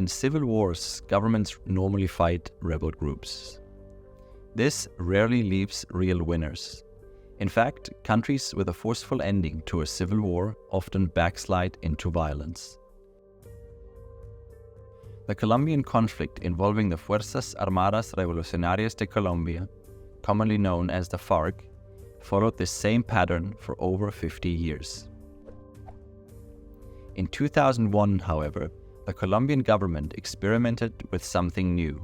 In civil wars, governments normally fight rebel groups. This rarely leaves real winners. In fact, countries with a forceful ending to a civil war often backslide into violence. The Colombian conflict involving the Fuerzas Armadas Revolucionarias de Colombia, commonly known as the FARC, followed this same pattern for over 50 years. In 2001, however, the Colombian government experimented with something new.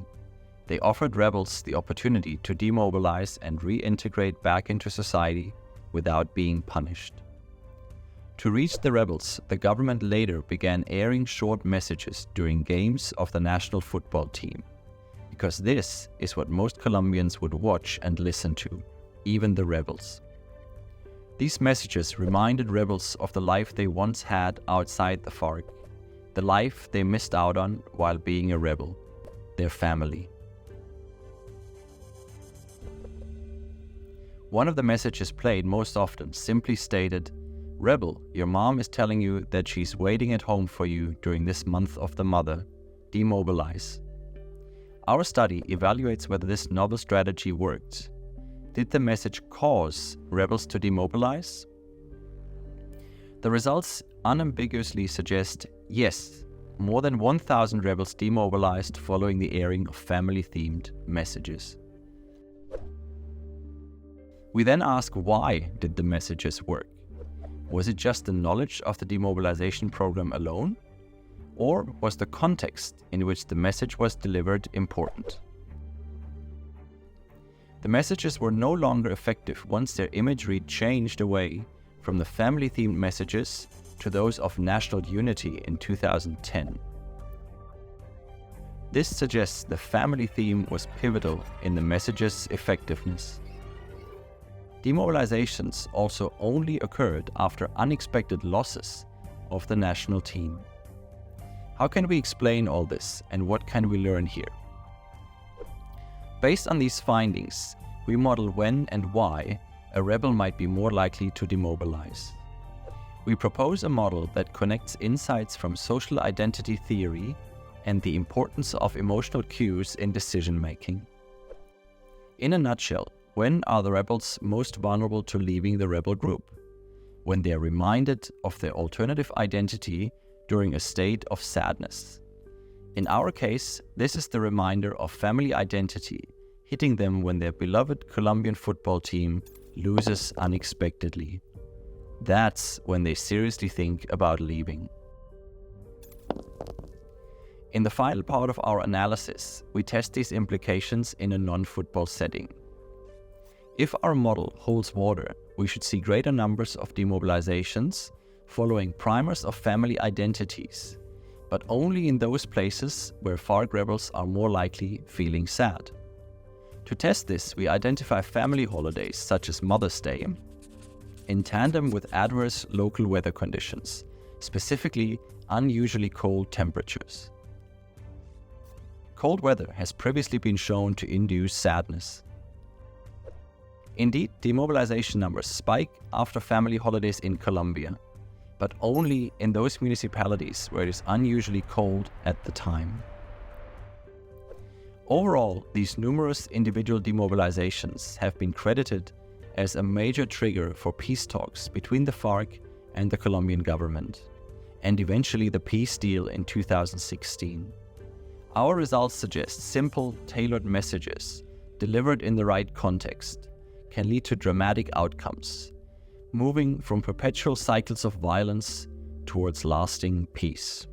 They offered rebels the opportunity to demobilize and reintegrate back into society without being punished. To reach the rebels, the government later began airing short messages during games of the national football team, because this is what most Colombians would watch and listen to, even the rebels. These messages reminded rebels of the life they once had outside the FARC, the life they missed out on while being a rebel, their family. One of the messages played most often simply stated, "Rebel, your mom is telling you that she's waiting at home for you during this month of the mother. Demobilize." Our study evaluates whether this novel strategy worked. Did the message cause rebels to demobilize? The results unambiguously suggest yes, more than 1,000 rebels demobilized following the airing of family-themed messages. We then ask, why did the messages work? Was it just the knowledge of the demobilization program alone? Or was the context in which the message was delivered important? The messages were no longer effective once their imagery changed away from the family-themed messages to those of national unity in 2010. This suggests the family theme was pivotal in the message's effectiveness. Demobilizations also only occurred after unexpected losses of the national team. How can we explain all this, and what can we learn here? Based on these findings, we model when and why a rebel might be more likely to demobilize. We propose a model that connects insights from social identity theory and the importance of emotional cues in decision-making. In a nutshell, when are the rebels most vulnerable to leaving the rebel group? When they are reminded of their alternative identity during a state of sadness. In our case, this is the reminder of family identity hitting them when their beloved Colombian football team loses unexpectedly. That's when they seriously think about leaving. In the final part of our analysis, we test these implications in a non-football setting. If our model holds water, we should see greater numbers of demobilizations following primers of family identities, but only in those places where FARC rebels are more likely feeling sad. To test this, we identify family holidays such as Mother's Day in tandem with adverse local weather conditions, specifically unusually cold temperatures. Cold weather has previously been shown to induce sadness. Indeed, demobilization numbers spike after family holidays in Colombia, but only in those municipalities where it is unusually cold at the time. Overall, these numerous individual demobilizations have been credited as a major trigger for peace talks between the FARC and the Colombian government, and eventually the peace deal in 2016. Our results suggest simple, tailored messages delivered in the right context can lead to dramatic outcomes, moving from perpetual cycles of violence towards lasting peace.